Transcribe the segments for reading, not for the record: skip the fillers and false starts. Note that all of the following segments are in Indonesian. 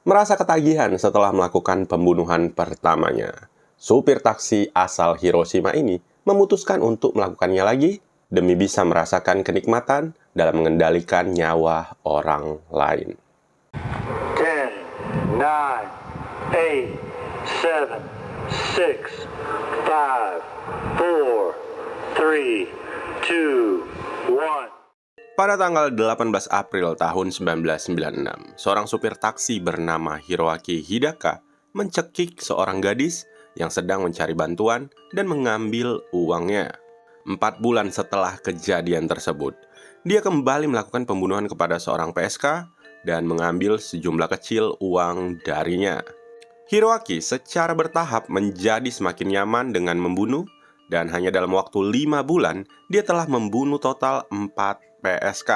Merasa ketagihan setelah melakukan pembunuhan pertamanya, supir taksi asal Hiroshima ini memutuskan untuk melakukannya lagi demi bisa merasakan kenikmatan dalam mengendalikan nyawa orang lain. 10, 9, 8, 7, 6, 5, 4, 3, 2, 1. Pada tanggal 18 April tahun 1996, seorang supir taksi bernama Hiroaki Hidaka mencekik seorang gadis yang sedang mencari bantuan dan mengambil uangnya. 4 bulan setelah kejadian tersebut, dia kembali melakukan pembunuhan kepada seorang PSK dan mengambil sejumlah kecil uang darinya. Hiroaki secara bertahap menjadi semakin nyaman dengan membunuh, dan hanya dalam waktu 5 bulan, dia telah membunuh total 4 PSK.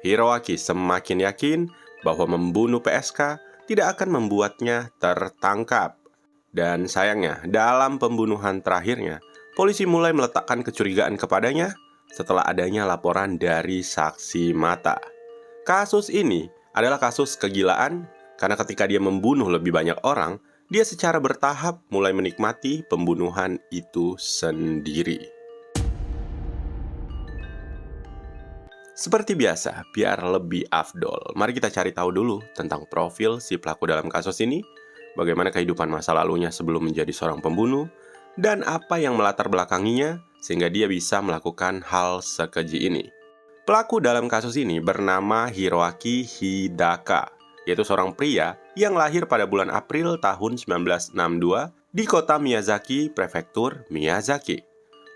Hiroaki semakin yakin bahwa membunuh PSK tidak akan membuatnya tertangkap. Dan sayangnya, dalam pembunuhan terakhirnya, polisi mulai meletakkan kecurigaan kepadanya setelah adanya laporan dari saksi mata. Kasus ini adalah kasus kegilaan karena ketika dia membunuh lebih banyak orang, dia secara bertahap mulai menikmati pembunuhan itu sendiri. Seperti biasa, biar lebih afdol, mari kita cari tahu dulu tentang profil si pelaku dalam kasus ini, bagaimana kehidupan masa lalunya sebelum menjadi seorang pembunuh, dan apa yang melatar belakanginya sehingga dia bisa melakukan hal sekeji ini. Pelaku dalam kasus ini bernama Hiroaki Hidaka, yaitu seorang pria yang lahir pada bulan April tahun 1962 di kota Miyazaki, prefektur Miyazaki.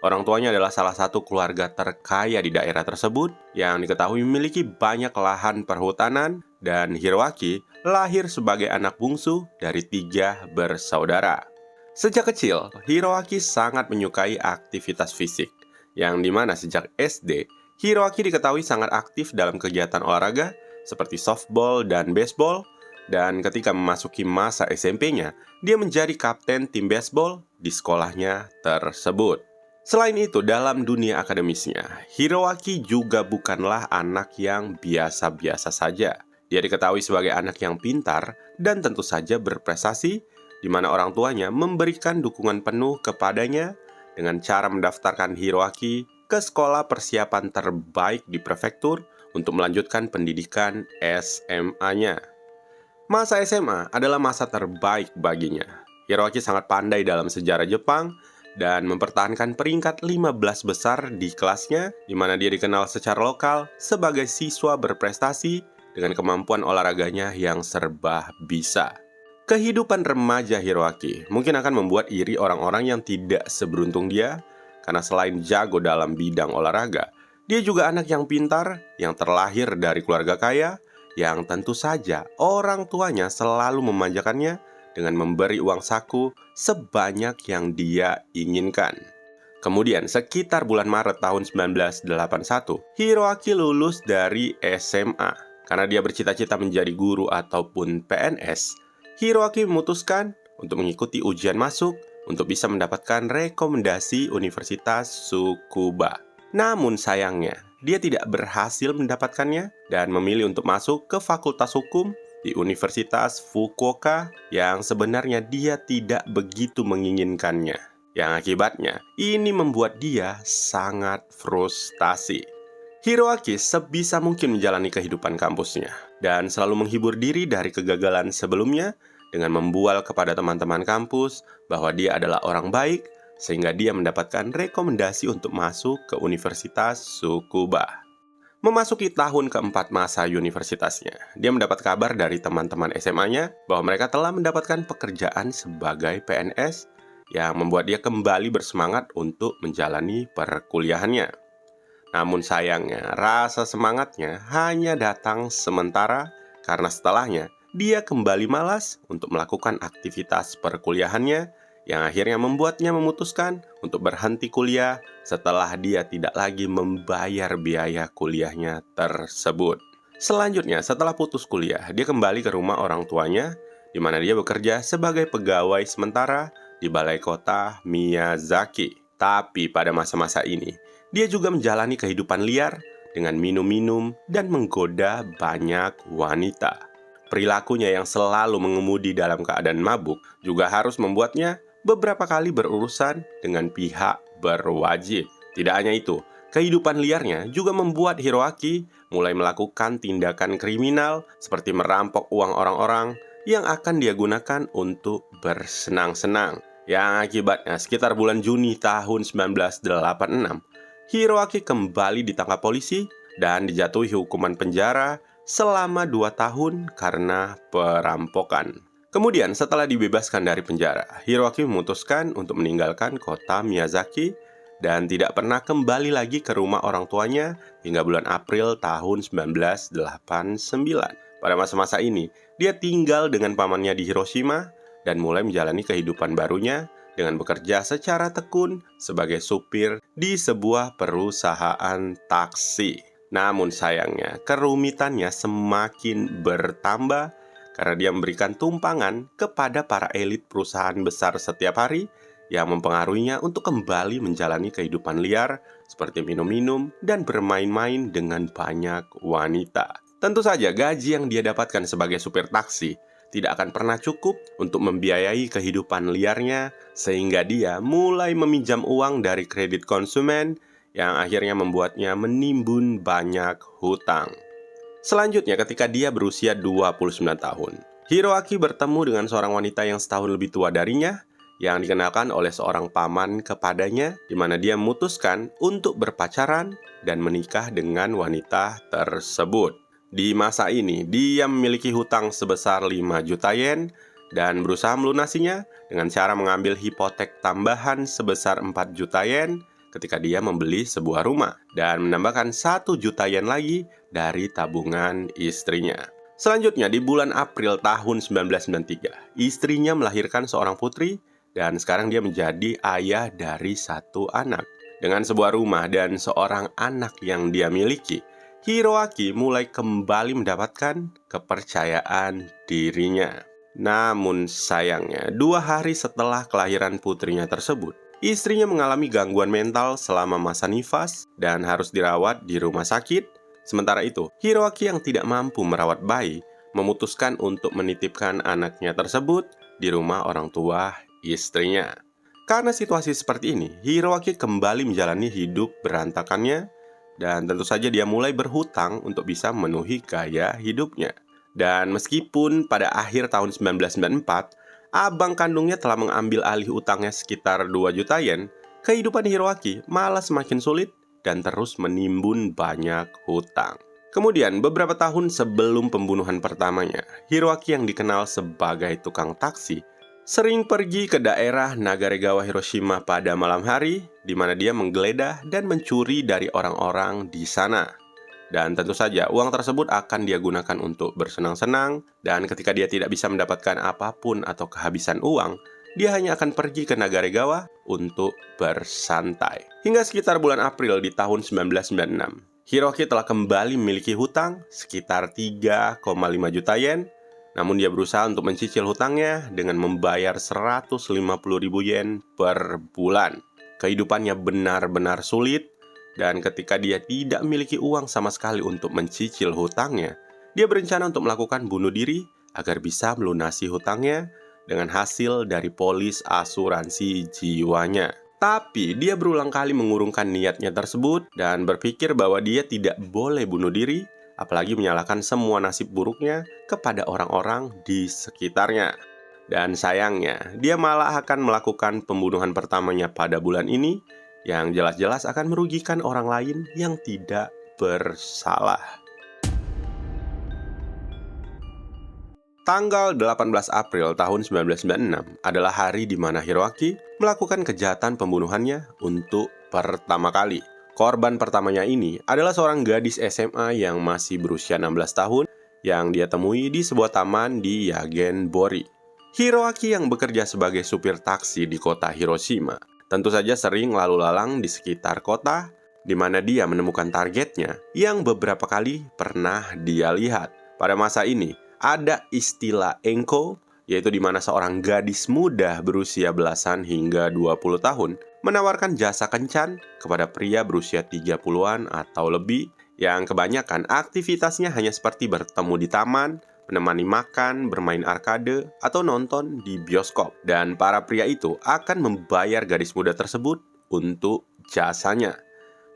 Orang tuanya adalah salah satu keluarga terkaya di daerah tersebut yang diketahui memiliki banyak lahan perhutanan, dan Hiroaki lahir sebagai anak bungsu dari 3 bersaudara. Sejak kecil, Hiroaki sangat menyukai aktivitas fisik, yang dimana sejak SD, Hiroaki diketahui sangat aktif dalam kegiatan olahraga seperti softball dan baseball, dan ketika memasuki masa SMP-nya, dia menjadi kapten tim baseball di sekolahnya tersebut. Selain itu, dalam dunia akademisnya, Hiroaki juga bukanlah anak yang biasa-biasa saja. Dia diketahui sebagai anak yang pintar dan tentu saja berprestasi, di mana orang tuanya memberikan dukungan penuh kepadanya dengan cara mendaftarkan Hiroaki ke sekolah persiapan terbaik di prefektur untuk melanjutkan pendidikan SMA-nya. Masa SMA adalah masa terbaik baginya. Hiroaki sangat pandai dalam sejarah Jepang dan mempertahankan peringkat 15 besar di kelasnya, di mana dia dikenal secara lokal sebagai siswa berprestasi dengan kemampuan olahraganya yang serba bisa. Kehidupan remaja Hiroaki mungkin akan membuat iri orang-orang yang tidak seberuntung dia, karena selain jago dalam bidang olahraga, dia juga anak yang pintar, yang terlahir dari keluarga kaya, yang tentu saja orang tuanya selalu memanjakannya dengan memberi uang saku sebanyak yang dia inginkan. Kemudian, sekitar bulan Maret tahun 1981, Hiroaki lulus dari SMA. Karena dia bercita-cita menjadi guru ataupun PNS, Hiroaki memutuskan untuk mengikuti ujian masuk untuk bisa mendapatkan rekomendasi Universitas Tsukuba. Namun sayangnya, dia tidak berhasil mendapatkannya dan memilih untuk masuk ke Fakultas Hukum di Universitas Fukuoka yang sebenarnya dia tidak begitu menginginkannya. Yang akibatnya, ini membuat dia sangat frustasi. Hiroaki sebisa mungkin menjalani kehidupan kampusnya dan selalu menghibur diri dari kegagalan sebelumnya dengan membual kepada teman-teman kampus bahwa dia adalah orang baik, sehingga dia mendapatkan rekomendasi untuk masuk ke Universitas Tsukuba. Memasuki tahun keempat masa universitasnya, dia mendapat kabar dari teman-teman SMA-nya bahwa mereka telah mendapatkan pekerjaan sebagai PNS yang membuat dia kembali bersemangat untuk menjalani perkuliahannya. Namun sayangnya, rasa semangatnya hanya datang sementara karena setelahnya dia kembali malas untuk melakukan aktivitas perkuliahannya, yang akhirnya membuatnya memutuskan untuk berhenti kuliah setelah dia tidak lagi membayar biaya kuliahnya tersebut. Selanjutnya, setelah putus kuliah, dia kembali ke rumah orang tuanya, di mana dia bekerja sebagai pegawai sementara di balai kota Miyazaki. Tapi pada masa-masa ini, dia juga menjalani kehidupan liar dengan minum-minum dan menggoda banyak wanita. Perilakunya yang selalu mengemudi dalam keadaan mabuk juga harus membuatnya beberapa kali berurusan dengan pihak berwajib. Tidak hanya itu, kehidupan liarnya juga membuat Hiroaki mulai melakukan tindakan kriminal seperti merampok uang orang-orang yang akan dia gunakan untuk bersenang-senang. Yang akibatnya sekitar bulan Juni tahun 1986, Hiroaki kembali ditangkap polisi dan dijatuhi hukuman penjara selama 2 tahun karena perampokan. Kemudian setelah dibebaskan dari penjara, Hiroaki memutuskan untuk meninggalkan kota Miyazaki dan tidak pernah kembali lagi ke rumah orang tuanya hingga bulan April tahun 1989. Pada masa-masa ini, dia tinggal dengan pamannya di Hiroshima dan mulai menjalani kehidupan barunya dengan bekerja secara tekun sebagai supir di sebuah perusahaan taksi. Namun sayangnya, kerumitannya semakin bertambah karena dia memberikan tumpangan kepada para elit perusahaan besar setiap hari yang mempengaruhinya untuk kembali menjalani kehidupan liar seperti minum-minum dan bermain-main dengan banyak wanita. Tentu saja gaji yang dia dapatkan sebagai supir taksi tidak akan pernah cukup untuk membiayai kehidupan liarnya, sehingga dia mulai meminjam uang dari kredit konsumen yang akhirnya membuatnya menimbun banyak hutang. Selanjutnya, ketika dia berusia 29 tahun, Hiroaki bertemu dengan seorang wanita yang setahun lebih tua darinya yang dikenalkan oleh seorang paman kepadanya, di mana dia memutuskan untuk berpacaran dan menikah dengan wanita tersebut. Di masa ini, dia memiliki hutang sebesar 5 juta yen dan berusaha melunasinya dengan cara mengambil hipotek tambahan sebesar 4 juta yen ketika dia membeli sebuah rumah dan menambahkan 1 juta yen lagi dari tabungan istrinya. Selanjutnya, di bulan April tahun 1993, istrinya melahirkan seorang putri dan sekarang dia menjadi ayah dari 1 anak. Dengan sebuah rumah dan seorang anak yang dia miliki, Hiroaki mulai kembali mendapatkan kepercayaan dirinya. Namun sayangnya, 2 hari setelah kelahiran putrinya tersebut, istrinya mengalami gangguan mental selama masa nifas dan harus dirawat di rumah sakit. Sementara itu, Hiroaki yang tidak mampu merawat bayi memutuskan untuk menitipkan anaknya tersebut di rumah orang tua istrinya. Karena situasi seperti ini, Hiroaki kembali menjalani hidup berantakannya dan tentu saja dia mulai berhutang untuk bisa memenuhi gaya hidupnya. Dan meskipun pada akhir tahun 1994, abang kandungnya telah mengambil alih utangnya sekitar 2 juta yen, kehidupan Hiroaki malah semakin sulit dan terus menimbun banyak hutang. Kemudian, beberapa tahun sebelum pembunuhan pertamanya, Hiroaki yang dikenal sebagai tukang taksi sering pergi ke daerah Nagaregawa Hiroshima pada malam hari, di mana dia menggeledah dan mencuri dari orang-orang di sana. Dan tentu saja uang tersebut akan dia gunakan untuk bersenang-senang, dan ketika dia tidak bisa mendapatkan apapun atau kehabisan uang, dia hanya akan pergi ke Nagaregawa untuk bersantai. Hingga sekitar bulan April di tahun 1996, Hiroaki telah kembali memiliki hutang sekitar 3,5 juta yen, namun dia berusaha untuk mencicil hutangnya dengan membayar 150.000 yen per bulan. Kehidupannya benar-benar sulit, dan ketika dia tidak memiliki uang sama sekali untuk mencicil hutangnya, dia berencana untuk melakukan bunuh diri agar bisa melunasi hutangnya dengan hasil dari polis asuransi jiwanya. Tapi dia berulang kali mengurungkan niatnya tersebut dan berpikir bahwa dia tidak boleh bunuh diri, apalagi menyalahkan semua nasib buruknya kepada orang-orang di sekitarnya. Dan sayangnya, dia malah akan melakukan pembunuhan pertamanya pada bulan ini, yang jelas-jelas akan merugikan orang lain yang tidak bersalah. Tanggal 18 April tahun 1996 adalah hari di mana Hiroaki melakukan kejahatan pembunuhannya untuk pertama kali. Korban pertamanya ini adalah seorang gadis SMA yang masih berusia 16 tahun yang dia temui di sebuah taman di Yagenbori. Hiroaki yang bekerja sebagai supir taksi di kota Hiroshima tentu saja sering lalu lalang di sekitar kota, di mana dia menemukan targetnya yang beberapa kali pernah dia lihat. Pada masa ini, ada istilah enko, yaitu di mana seorang gadis muda berusia belasan hingga 20 tahun menawarkan jasa kencan kepada pria berusia 30-an atau lebih yang kebanyakan aktivitasnya hanya seperti bertemu di taman, menemani makan, bermain arkade, atau nonton di bioskop. Dan para pria itu akan membayar gadis muda tersebut untuk jasanya.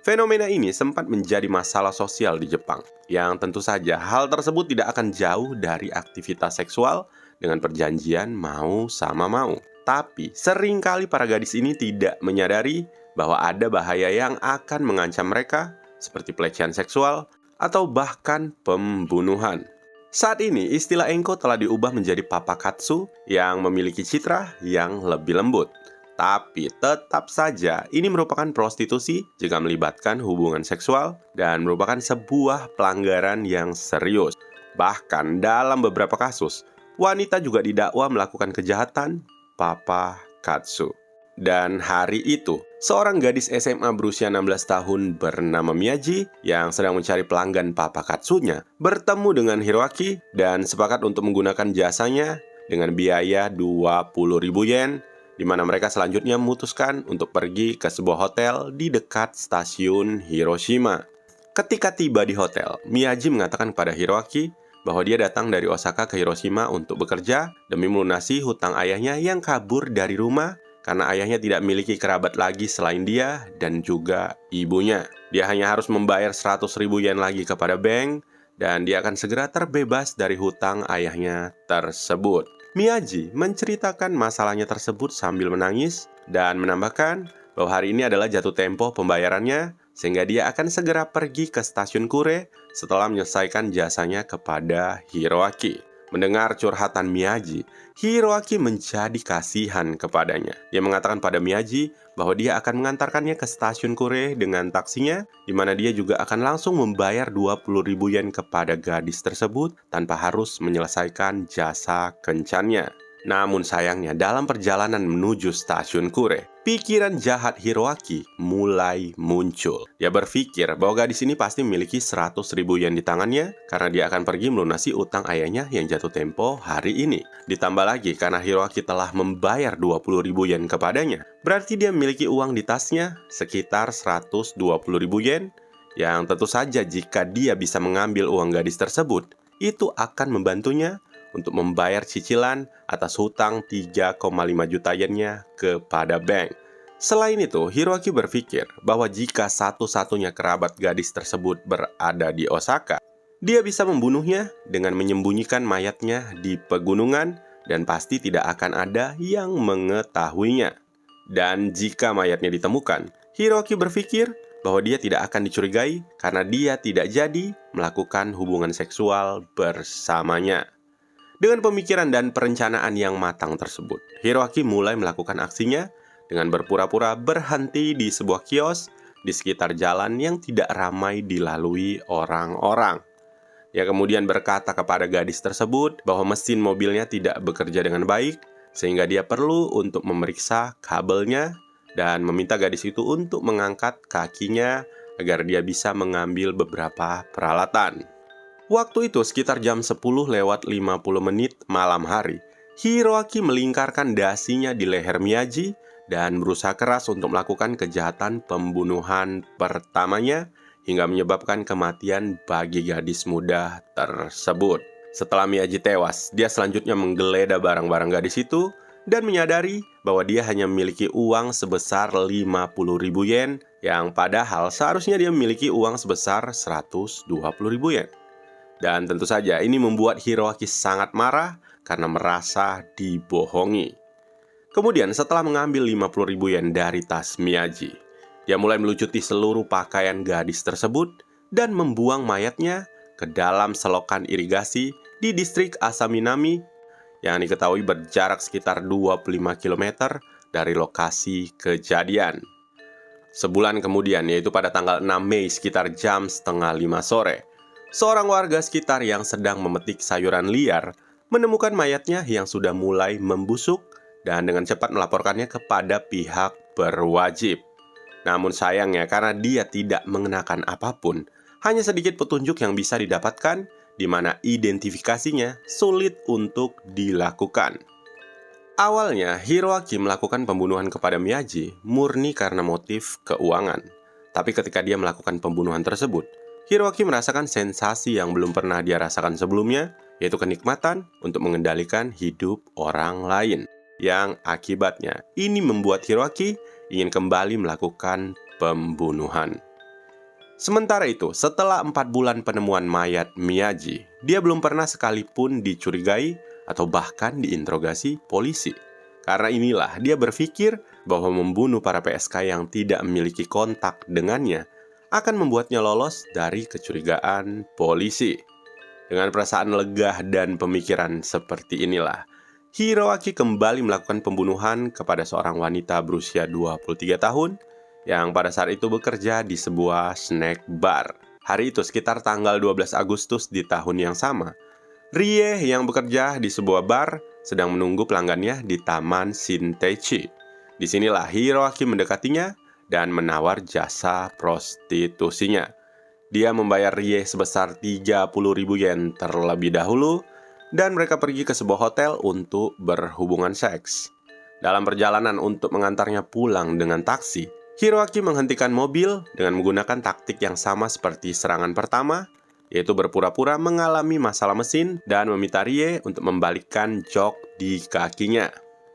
Fenomena ini sempat menjadi masalah sosial di Jepang, yang tentu saja hal tersebut tidak akan jauh dari aktivitas seksual dengan perjanjian mau sama mau. Tapi, seringkali para gadis ini tidak menyadari bahwa ada bahaya yang akan mengancam mereka, seperti pelecehan seksual atau bahkan pembunuhan. Saat ini, istilah engko telah diubah menjadi papakatsu yang memiliki citra yang lebih lembut. Tapi tetap saja ini merupakan prostitusi jika melibatkan hubungan seksual dan merupakan sebuah pelanggaran yang serius. Bahkan dalam beberapa kasus, wanita juga didakwa melakukan kejahatan papakatsu. Dan hari itu, seorang gadis SMA berusia 16 tahun bernama Miyaji yang sedang mencari pelanggan papakatsunya bertemu dengan Hiroaki dan sepakat untuk menggunakan jasanya dengan biaya 20.000 yen, di mana mereka selanjutnya memutuskan untuk pergi ke sebuah hotel di dekat stasiun Hiroshima. Ketika tiba di hotel, Miyaji mengatakan kepada Hiroaki bahwa dia datang dari Osaka ke Hiroshima untuk bekerja demi melunasi hutang ayahnya yang kabur dari rumah karena ayahnya tidak memiliki kerabat lagi selain dia dan juga ibunya. Dia hanya harus membayar 100.000 yen lagi kepada bank dan dia akan segera terbebas dari hutang ayahnya tersebut. Miyaji menceritakan masalahnya tersebut sambil menangis dan menambahkan bahwa hari ini adalah jatuh tempo pembayarannya sehingga dia akan segera pergi ke stasiun Kure setelah menyelesaikan jasanya kepada Hiroaki. Mendengar curhatan Miyaji, Hiroaki menjadi kasihan kepadanya. Dia mengatakan pada Miyaji bahwa dia akan mengantarkannya ke stasiun Kure dengan taksinya, di mana dia juga akan langsung membayar 20.000 yen kepada gadis tersebut tanpa harus menyelesaikan jasa kencannya. Namun sayangnya dalam perjalanan menuju stasiun Kure, pikiran jahat Hiroaki mulai muncul. Dia berpikir bahwa gadis ini pasti memiliki 100.000 yen di tangannya karena dia akan pergi melunasi utang ayahnya yang jatuh tempo hari ini. Ditambah lagi karena Hiroaki telah membayar 20.000 yen kepadanya, berarti dia memiliki uang di tasnya sekitar 120.000 yen, yang tentu saja jika dia bisa mengambil uang gadis tersebut, itu akan membantunya untuk membayar cicilan atas hutang 3,5 juta yennya kepada bank. Selain itu, Hiroaki berpikir bahwa jika satu-satunya kerabat gadis tersebut berada di Osaka, dia bisa membunuhnya dengan menyembunyikan mayatnya di pegunungan dan pasti tidak akan ada yang mengetahuinya. Dan jika mayatnya ditemukan, Hiroaki berpikir bahwa dia tidak akan dicurigai karena dia tidak jadi melakukan hubungan seksual bersamanya. Dengan pemikiran dan perencanaan yang matang tersebut, Hiroaki mulai melakukan aksinya dengan berpura-pura berhenti di sebuah kios di sekitar jalan yang tidak ramai dilalui orang-orang. Dia kemudian berkata kepada gadis tersebut bahwa mesin mobilnya tidak bekerja dengan baik, sehingga dia perlu untuk memeriksa kabelnya dan meminta gadis itu untuk mengangkat kakinya agar dia bisa mengambil beberapa peralatan. Waktu itu sekitar jam 10:50 malam hari, Hiroaki melingkarkan dasinya di leher Miyaji dan berusaha keras untuk melakukan kejahatan pembunuhan pertamanya hingga menyebabkan kematian bagi gadis muda tersebut. Setelah Miyaji tewas, dia selanjutnya menggeledah barang-barang gadis itu dan menyadari bahwa dia hanya memiliki uang sebesar 50.000 yen, yang padahal seharusnya dia memiliki uang sebesar 120.000 yen. Dan tentu saja ini membuat Hiroaki sangat marah karena merasa dibohongi. Kemudian setelah mengambil 50.000 yen dari tas Miyaji, dia mulai melucuti seluruh pakaian gadis tersebut dan membuang mayatnya ke dalam selokan irigasi di distrik Asaminami yang diketahui berjarak sekitar 25 km dari lokasi kejadian. Sebulan kemudian, yaitu pada tanggal 6 Mei sekitar jam 4:30 sore, seorang warga sekitar yang sedang memetik sayuran liar menemukan mayatnya yang sudah mulai membusuk dan dengan cepat melaporkannya kepada pihak berwajib. Namun sayangnya karena dia tidak mengenakan apapun, hanya sedikit petunjuk yang bisa didapatkan di mana identifikasinya sulit untuk dilakukan. Awalnya, Hiroaki melakukan pembunuhan kepada Miyaji murni karena motif keuangan. Tapi ketika dia melakukan pembunuhan tersebut, Hiroaki merasakan sensasi yang belum pernah dia rasakan sebelumnya, yaitu kenikmatan untuk mengendalikan hidup orang lain. Yang akibatnya, ini membuat Hiroaki ingin kembali melakukan pembunuhan. Sementara itu, setelah 4 bulan penemuan mayat Miyaji, dia belum pernah sekalipun dicurigai atau bahkan diinterogasi polisi. Karena inilah dia berpikir bahwa membunuh para PSK yang tidak memiliki kontak dengannya akan membuatnya lolos dari kecurigaan polisi. Dengan perasaan lega dan pemikiran seperti inilah, Hiroaki kembali melakukan pembunuhan kepada seorang wanita berusia 23 tahun yang pada saat itu bekerja di sebuah snack bar. Hari itu sekitar tanggal 12 Agustus di tahun yang sama. Rie yang bekerja di sebuah bar sedang menunggu pelanggannya di Taman Shintechi. Disinilah Hiroaki mendekatinya dan menawar jasa prostitusinya. Dia membayar Rie sebesar 30.000 yen terlebih dahulu dan mereka pergi ke sebuah hotel untuk berhubungan seks. Dalam perjalanan untuk mengantarnya pulang dengan taksi, Hiroaki menghentikan mobil dengan menggunakan taktik yang sama seperti serangan pertama, yaitu berpura-pura mengalami masalah mesin dan meminta Rie untuk membalikkan jok di kakinya.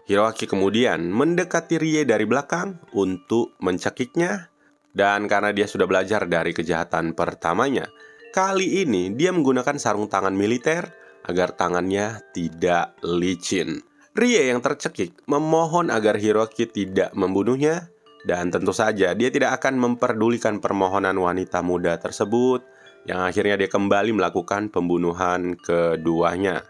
Hiroaki kemudian mendekati Rie dari belakang untuk mencekiknya, dan karena dia sudah belajar dari kejahatan pertamanya, kali ini dia menggunakan sarung tangan militer agar tangannya tidak licin. Rie yang tercekik memohon agar Hiroaki tidak membunuhnya, dan tentu saja dia tidak akan memperdulikan permohonan wanita muda tersebut, yang akhirnya dia kembali melakukan pembunuhan keduanya.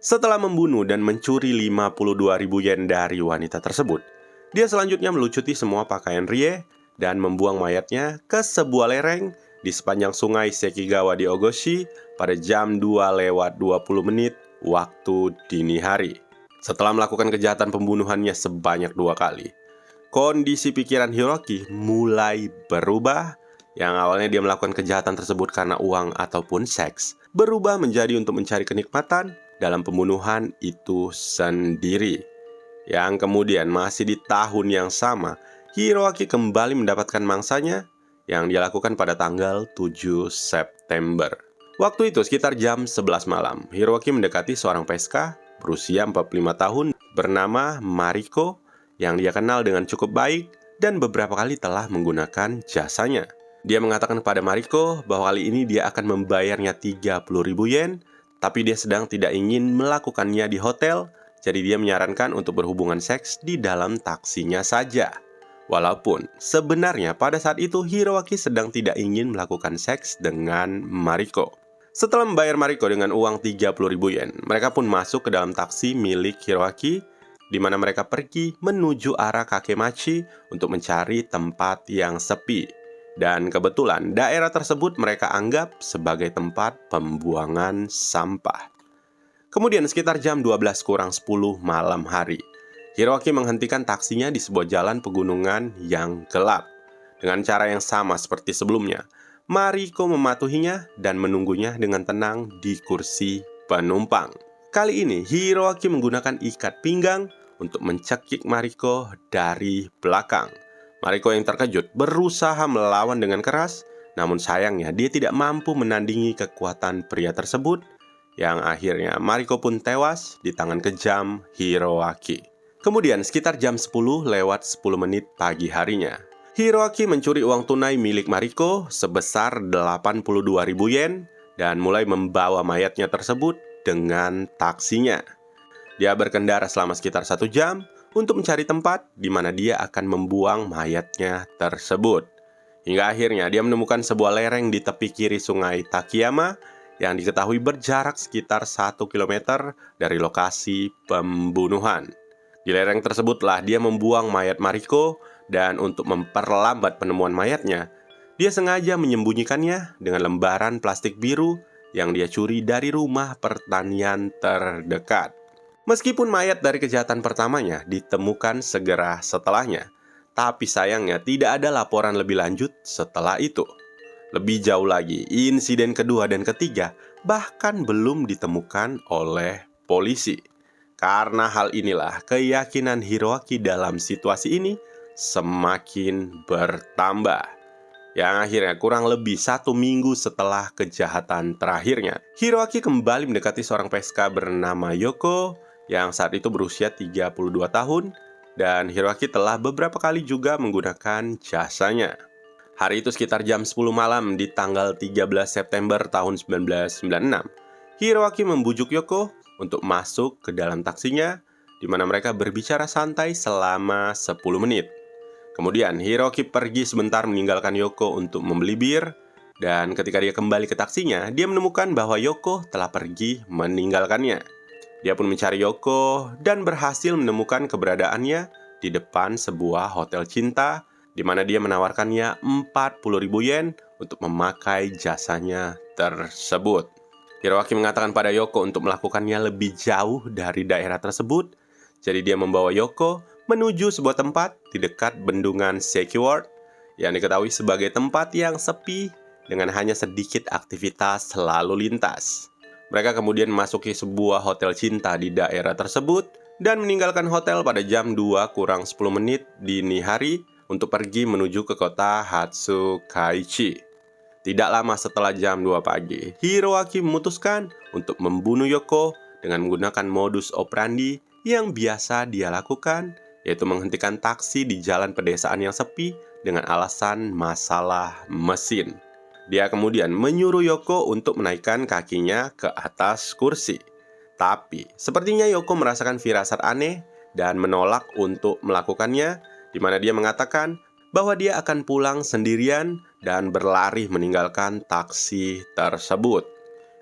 Setelah membunuh dan mencuri 52.000 yen dari wanita tersebut, dia selanjutnya melucuti semua pakaian Rie dan membuang mayatnya ke sebuah lereng di sepanjang sungai Sekigawa di Ogoshi pada jam 2:20 waktu dini hari. Setelah melakukan kejahatan pembunuhannya sebanyak 2 kali, kondisi pikiran Hiroaki mulai berubah. Yang awalnya dia melakukan kejahatan tersebut karena uang ataupun seks, berubah menjadi untuk mencari kenikmatan dalam pembunuhan itu sendiri. Yang kemudian masih di tahun yang sama, Hiroaki kembali mendapatkan mangsanya yang dia lakukan pada tanggal 7 September. Waktu itu sekitar jam 11 malam, Hiroaki mendekati seorang PSK berusia 45 tahun bernama Mariko yang dia kenal dengan cukup baik dan beberapa kali telah menggunakan jasanya. Dia mengatakan kepada Mariko bahwa kali ini dia akan membayarnya 30.000 yen, tapi dia sedang tidak ingin melakukannya di hotel, jadi dia menyarankan untuk berhubungan seks di dalam taksinya saja. Walaupun sebenarnya pada saat itu Hiroaki sedang tidak ingin melakukan seks dengan Mariko. Setelah membayar Mariko dengan uang 30.000 yen, mereka pun masuk ke dalam taksi milik Hiroaki, di mana mereka pergi menuju arah Kakemachi untuk mencari tempat yang sepi. Dan kebetulan daerah tersebut mereka anggap sebagai tempat pembuangan sampah. Kemudian sekitar jam 12:10 malam hari, Hiroaki menghentikan taksinya di sebuah jalan pegunungan yang gelap. Dengan cara yang sama seperti sebelumnya, Mariko mematuhinya dan menunggunya dengan tenang di kursi penumpang. Kali ini Hiroaki menggunakan ikat pinggang untuk mencekik Mariko dari belakang. Mariko yang terkejut berusaha melawan dengan keras, namun sayangnya dia tidak mampu menandingi kekuatan pria tersebut, yang akhirnya Mariko pun tewas di tangan kejam Hiroaki. Kemudian sekitar jam 10:10 pagi harinya, Hiroaki mencuri uang tunai milik Mariko sebesar 82.000 yen dan mulai membawa mayatnya tersebut dengan taksinya. Dia berkendara selama sekitar 1 jam untuk mencari tempat di mana dia akan membuang mayatnya tersebut. Hingga akhirnya dia menemukan sebuah lereng di tepi kiri sungai Takiyama yang diketahui berjarak sekitar 1 km dari lokasi pembunuhan. Di lereng tersebutlah dia membuang mayat Mariko, dan untuk memperlambat penemuan mayatnya, dia sengaja menyembunyikannya dengan lembaran plastik biru yang dia curi dari rumah pertanian terdekat. Meskipun mayat dari kejahatan pertamanya ditemukan segera setelahnya, tapi sayangnya tidak ada laporan lebih lanjut setelah itu. Lebih jauh lagi, insiden kedua dan ketiga bahkan belum ditemukan oleh polisi. Karena hal inilah keyakinan Hiroaki dalam situasi ini semakin bertambah. Yang akhirnya kurang lebih 1 minggu setelah kejahatan terakhirnya, Hiroaki kembali mendekati seorang PSK bernama Yoko yang saat itu berusia 32 tahun, dan Hiroaki telah beberapa kali juga menggunakan jasanya. Hari itu sekitar jam 10 malam di tanggal 13 September tahun 1996, Hiroaki membujuk Yoko untuk masuk ke dalam taksinya, di mana mereka berbicara santai selama 10 menit. Kemudian Hiroaki pergi sebentar meninggalkan Yoko untuk membeli bir, dan ketika dia kembali ke taksinya, dia menemukan bahwa Yoko telah pergi meninggalkannya. Dia pun mencari Yoko dan berhasil menemukan keberadaannya di depan sebuah hotel cinta, di mana dia menawarkannya 40.000 yen untuk memakai jasanya tersebut. Hiroaki mengatakan pada Yoko untuk melakukannya lebih jauh dari daerah tersebut, jadi dia membawa Yoko menuju sebuah tempat di dekat bendungan Sekiward yang diketahui sebagai tempat yang sepi dengan hanya sedikit aktivitas lalu lintas. Mereka kemudian memasuki sebuah hotel cinta di daerah tersebut dan meninggalkan hotel pada jam 2 kurang 10 menit dini hari untuk pergi menuju ke kota Hatsukaichi. Tidak lama setelah jam 2 pagi, Hiroaki memutuskan untuk membunuh Yoko dengan menggunakan modus operandi yang biasa dia lakukan, yaitu menghentikan taksi di jalan pedesaan yang sepi dengan alasan masalah mesin. Dia kemudian menyuruh Yoko untuk menaikkan kakinya ke atas kursi. Tapi, sepertinya Yoko merasakan firasat aneh dan menolak untuk melakukannya, di mana dia mengatakan bahwa dia akan pulang sendirian dan berlari meninggalkan taksi tersebut.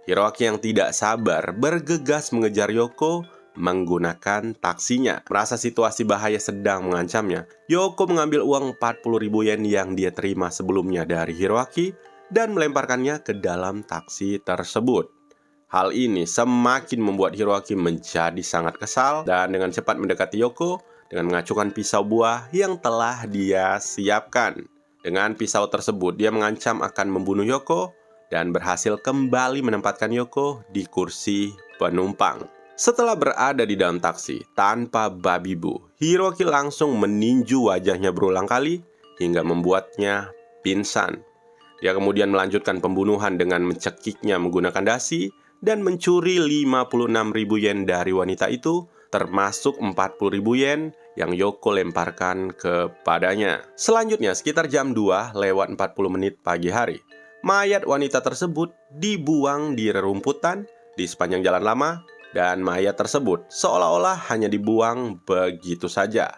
Hiroaki yang tidak sabar bergegas mengejar Yoko menggunakan taksinya. Merasa situasi bahaya sedang mengancamnya, Yoko mengambil uang 40.000 yen yang dia terima sebelumnya dari Hiroaki dan melemparkannya ke dalam taksi tersebut. Hal ini semakin membuat Hiroaki menjadi sangat kesal dan dengan cepat mendekati Yoko dengan mengacukan pisau buah yang telah dia siapkan. Dengan pisau tersebut, dia mengancam akan membunuh Yoko dan berhasil kembali menempatkan Yoko di kursi penumpang. Setelah berada di dalam taksi tanpa babi bu, Hiroaki langsung meninju wajahnya berulang kali hingga membuatnya pingsan. Dia kemudian melanjutkan pembunuhan dengan mencekiknya menggunakan dasi dan mencuri 56.000 yen dari wanita itu, termasuk 40.000 yen yang Yoko lemparkan kepadanya. Selanjutnya, sekitar jam 2 lewat 40 menit pagi hari, mayat wanita tersebut dibuang di rerumputan di sepanjang jalan lama, dan mayat tersebut seolah-olah hanya dibuang begitu saja.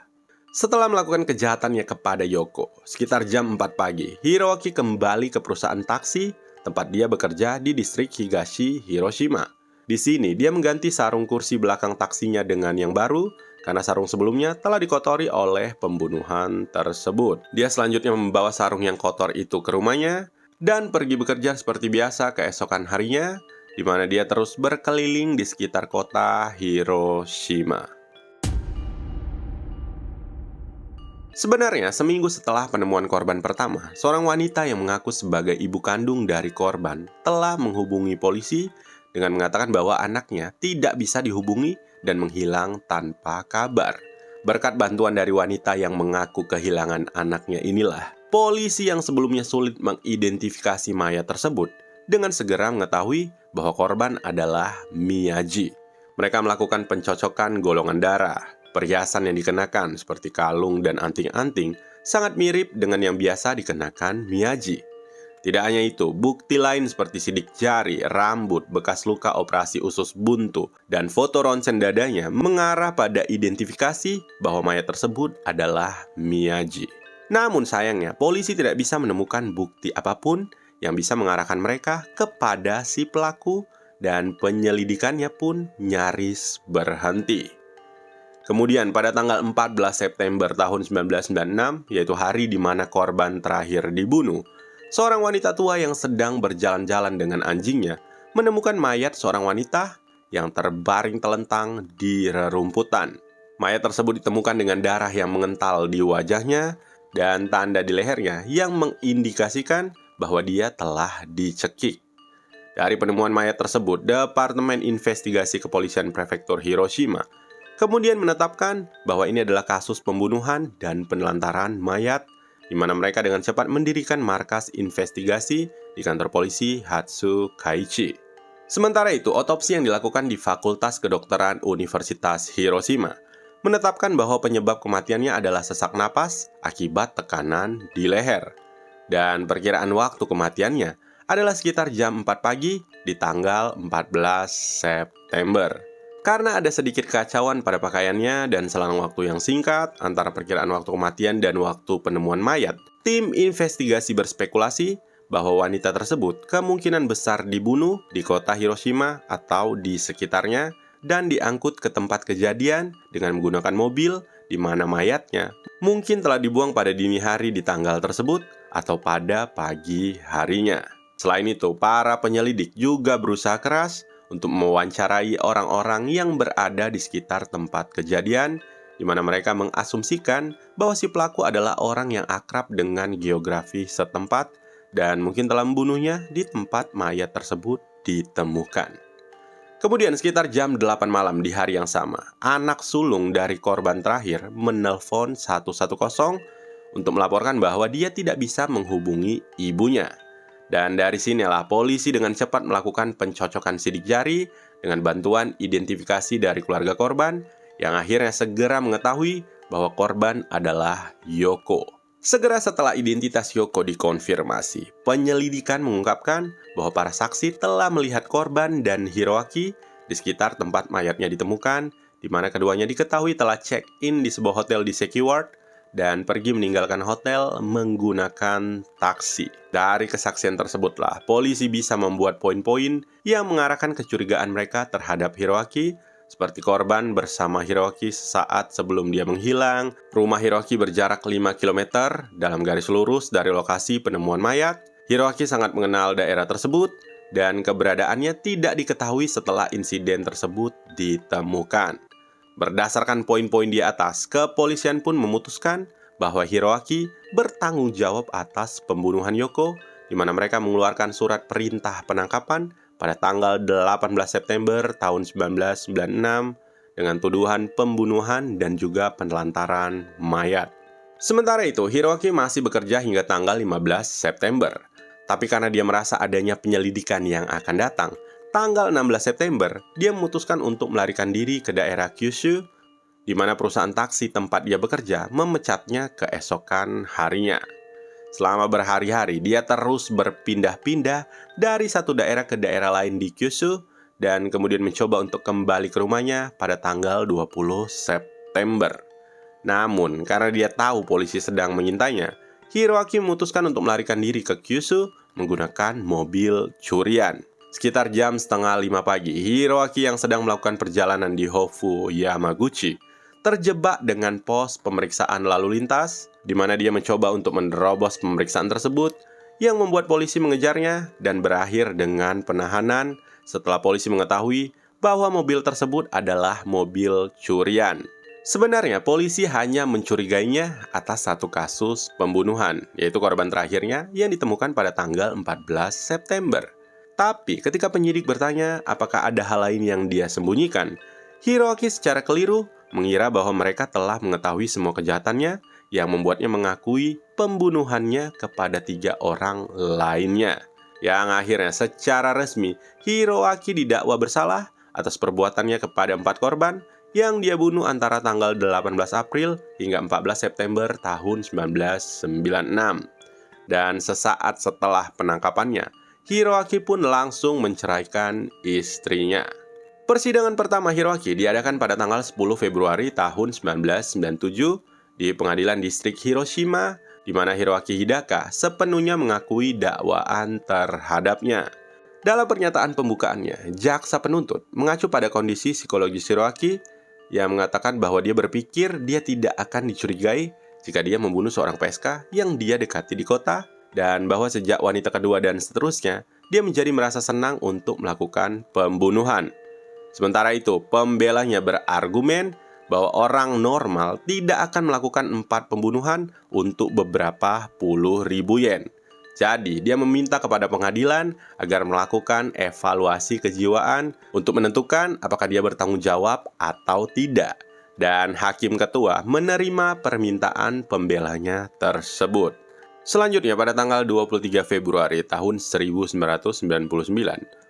Setelah melakukan kejahatannya kepada Yoko, sekitar jam 4 pagi, Hiroaki kembali ke perusahaan taksi tempat dia bekerja di distrik Higashi, Hiroshima. Di sini, dia mengganti sarung kursi belakang taksinya dengan yang baru karena sarung sebelumnya telah dikotori oleh pembunuhan tersebut. Dia selanjutnya membawa sarung yang kotor itu ke rumahnya dan pergi bekerja seperti biasa keesokan harinya, di mana dia terus berkeliling di sekitar kota Hiroshima. Sebenarnya, seminggu setelah penemuan korban pertama, seorang wanita yang mengaku sebagai ibu kandung dari korban telah menghubungi polisi dengan mengatakan bahwa anaknya tidak bisa dihubungi dan menghilang tanpa kabar. Berkat bantuan dari wanita yang mengaku kehilangan anaknya inilah, polisi yang sebelumnya sulit mengidentifikasi mayat tersebut dengan segera mengetahui bahwa korban adalah Miyaji. Mereka melakukan pencocokan golongan darah. Perhiasan yang dikenakan seperti kalung dan anting-anting sangat mirip dengan yang biasa dikenakan Miyaji. Tidak hanya itu, bukti lain seperti sidik jari, rambut, bekas luka operasi usus buntu, dan foto ronsen dadanya mengarah pada identifikasi bahwa mayat tersebut adalah Miyaji. Namun sayangnya, polisi tidak bisa menemukan bukti apapun yang bisa mengarahkan mereka kepada si pelaku, dan penyelidikannya pun nyaris berhenti. Kemudian pada tanggal 14 September tahun 1996, yaitu hari di mana korban terakhir dibunuh, seorang wanita tua yang sedang berjalan-jalan dengan anjingnya menemukan mayat seorang wanita yang terbaring telentang di rerumputan. Mayat tersebut ditemukan dengan darah yang mengental di wajahnya dan tanda di lehernya yang mengindikasikan bahwa dia telah dicekik. Dari penemuan mayat tersebut, Departemen Investigasi Kepolisian Prefektur Hiroshima kemudian menetapkan bahwa ini adalah kasus pembunuhan dan penelantaran mayat, di mana mereka dengan cepat mendirikan markas investigasi di kantor polisi Hatsukaichi. Sementara itu, otopsi yang dilakukan di Fakultas Kedokteran Universitas Hiroshima menetapkan bahwa penyebab kematiannya adalah sesak napas akibat tekanan di leher. Dan perkiraan waktu kematiannya adalah sekitar jam 4 pagi di tanggal 14 September. Karena ada sedikit kekacauan pada pakaiannya dan selang waktu yang singkat antara perkiraan waktu kematian dan waktu penemuan mayat, tim investigasi berspekulasi bahwa wanita tersebut kemungkinan besar dibunuh di kota Hiroshima atau di sekitarnya dan diangkut ke tempat kejadian dengan menggunakan mobil di mana mayatnya mungkin telah dibuang pada dini hari di tanggal tersebut atau pada pagi harinya. Selain itu, para penyelidik juga berusaha keras untuk mewawancarai orang-orang yang berada di sekitar tempat kejadian, di mana mereka mengasumsikan bahwa si pelaku adalah orang yang akrab dengan geografi setempat dan mungkin telah membunuhnya di tempat mayat tersebut ditemukan. Kemudian sekitar jam 8 malam di hari yang sama, anak sulung dari korban terakhir menelpon 110 untuk melaporkan bahwa dia tidak bisa menghubungi ibunya. Dan dari sinilah polisi dengan cepat melakukan pencocokan sidik jari dengan bantuan identifikasi dari keluarga korban yang akhirnya segera mengetahui bahwa korban adalah Yoko. Segera setelah identitas Yoko dikonfirmasi, penyelidikan mengungkapkan bahwa para saksi telah melihat korban dan Hiroaki di sekitar tempat mayatnya ditemukan, di mana keduanya diketahui telah check-in di sebuah hotel di Seki Ward dan pergi meninggalkan hotel menggunakan taksi. Dari kesaksian tersebutlah, polisi bisa membuat poin-poin yang mengarahkan kecurigaan mereka terhadap Hiroaki, seperti korban bersama Hiroaki saat sebelum dia menghilang, rumah Hiroaki berjarak 5 km dalam garis lurus dari lokasi penemuan mayat, Hiroaki sangat mengenal daerah tersebut, dan keberadaannya tidak diketahui setelah insiden tersebut ditemukan. Berdasarkan poin-poin di atas, kepolisian pun memutuskan bahwa Hiroaki bertanggung jawab atas pembunuhan Yoko, di mana mereka mengeluarkan surat perintah penangkapan pada tanggal 18 September tahun 1996 dengan tuduhan pembunuhan dan juga penelantaran mayat. Sementara itu, Hiroaki masih bekerja hingga tanggal 15 September. Tapi karena dia merasa adanya penyelidikan yang akan datang, tanggal 16 September, dia memutuskan untuk melarikan diri ke daerah Kyushu, di mana perusahaan taksi tempat dia bekerja memecatnya keesokan harinya. Selama berhari-hari, dia terus berpindah-pindah dari satu daerah ke daerah lain di Kyushu, dan kemudian mencoba untuk kembali ke rumahnya pada tanggal 20 September. Namun, karena dia tahu polisi sedang mengintainya, Hiroaki memutuskan untuk melarikan diri ke Kyushu menggunakan mobil curian. Sekitar jam setengah 5 pagi, Hiroaki yang sedang melakukan perjalanan di Hofu Yamaguchi terjebak dengan pos pemeriksaan lalu lintas, di mana dia mencoba untuk menerobos pemeriksaan tersebut, yang membuat polisi mengejarnya dan berakhir dengan penahanan setelah polisi mengetahui bahwa mobil tersebut adalah mobil curian. Sebenarnya, polisi hanya mencurigainya atas satu kasus pembunuhan, yaitu korban terakhirnya yang ditemukan pada tanggal 14 September. Tapi, ketika penyidik bertanya apakah ada hal lain yang dia sembunyikan, Hiroaki secara keliru mengira bahwa mereka telah mengetahui semua kejahatannya yang membuatnya mengakui pembunuhannya kepada 3 orang lainnya. Yang akhirnya secara resmi, Hiroaki didakwa bersalah atas perbuatannya kepada 4 korban yang dia bunuh antara tanggal 18 April hingga 14 September tahun 1996. Dan sesaat setelah penangkapannya, Hiroaki pun langsung menceraikan istrinya. Persidangan pertama Hiroaki diadakan pada tanggal 10 Februari tahun 1997 di Pengadilan Distrik Hiroshima, di mana Hiroaki Hidaka sepenuhnya mengakui dakwaan terhadapnya. Dalam pernyataan pembukaannya, jaksa penuntut mengacu pada kondisi psikologis Hiroaki yang mengatakan bahwa dia berpikir dia tidak akan dicurigai jika dia membunuh seorang PSK yang dia dekati di kota, dan bahwa sejak wanita kedua dan seterusnya, dia menjadi merasa senang untuk melakukan pembunuhan. Sementara itu, pembelanya berargumen bahwa orang normal tidak akan melakukan 4 pembunuhan untuk beberapa puluh ribu yen. Jadi, dia meminta kepada pengadilan agar melakukan evaluasi kejiwaan untuk menentukan apakah dia bertanggung jawab atau tidak. Dan hakim ketua menerima permintaan pembelanya tersebut. Selanjutnya pada tanggal 23 Februari tahun 1999,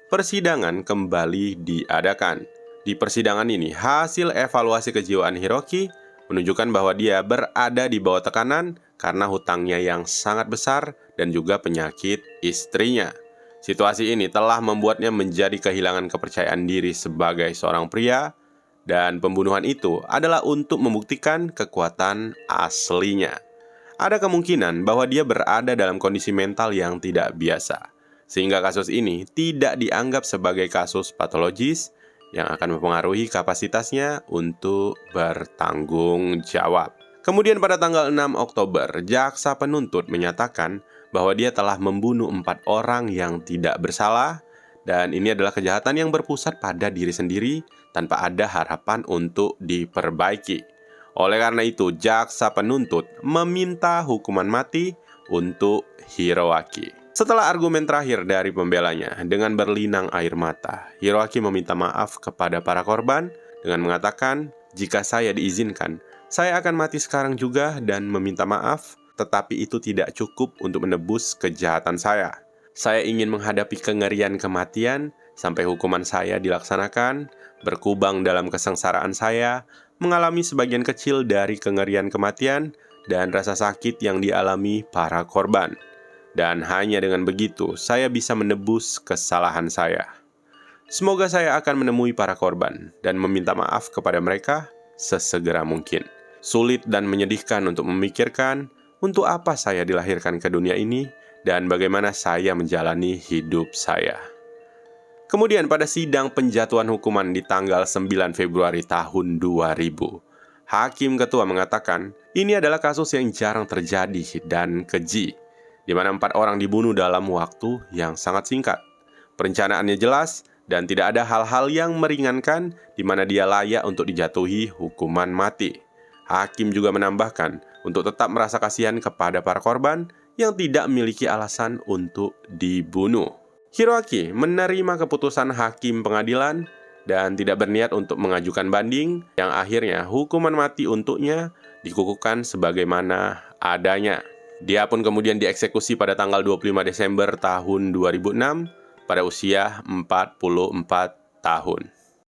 persidangan kembali diadakan. Di persidangan ini, hasil evaluasi kejiwaan Hiroki menunjukkan bahwa dia berada di bawah tekanan karena hutangnya yang sangat besar dan juga penyakit istrinya. Situasi ini telah membuatnya menjadi kehilangan kepercayaan diri sebagai seorang pria, dan pembunuhan itu adalah untuk membuktikan kekuatan aslinya. Ada kemungkinan bahwa dia berada dalam kondisi mental yang tidak biasa, sehingga kasus ini tidak dianggap sebagai kasus patologis yang akan mempengaruhi kapasitasnya untuk bertanggung jawab. Kemudian pada tanggal 6 Oktober, jaksa penuntut menyatakan bahwa dia telah membunuh 4 orang yang tidak bersalah, dan ini adalah kejahatan yang berpusat pada diri sendiri tanpa ada harapan untuk diperbaiki. Oleh karena itu, jaksa penuntut meminta hukuman mati untuk Hiroaki. Setelah argumen terakhir dari pembelanya dengan berlinang air mata, Hiroaki meminta maaf kepada para korban dengan mengatakan, "Jika saya diizinkan, saya akan mati sekarang juga dan meminta maaf, tetapi itu tidak cukup untuk menebus kejahatan saya. Saya ingin menghadapi kengerian kematian sampai hukuman saya dilaksanakan, berkubang dalam kesengsaraan saya, mengalami sebagian kecil dari kengerian kematian dan rasa sakit yang dialami para korban. Dan hanya dengan begitu, saya bisa menebus kesalahan saya. Semoga saya akan menemui para korban dan meminta maaf kepada mereka sesegera mungkin. Sulit dan menyedihkan untuk memikirkan untuk apa saya dilahirkan ke dunia ini dan bagaimana saya menjalani hidup saya." Kemudian pada sidang penjatuhan hukuman di tanggal 9 Februari tahun 2000, Hakim Ketua mengatakan ini adalah kasus yang jarang terjadi dan keji, di mana 4 orang dibunuh dalam waktu yang sangat singkat. Perencanaannya jelas dan tidak ada hal-hal yang meringankan di mana dia layak untuk dijatuhi hukuman mati. Hakim juga menambahkan untuk tetap merasa kasihan kepada para korban yang tidak memiliki alasan untuk dibunuh. Hiroaki menerima keputusan hakim pengadilan dan tidak berniat untuk mengajukan banding, yang akhirnya hukuman mati untuknya dikukuhkan sebagaimana adanya. Dia pun kemudian dieksekusi pada tanggal 25 Desember tahun 2006 pada usia 44 tahun.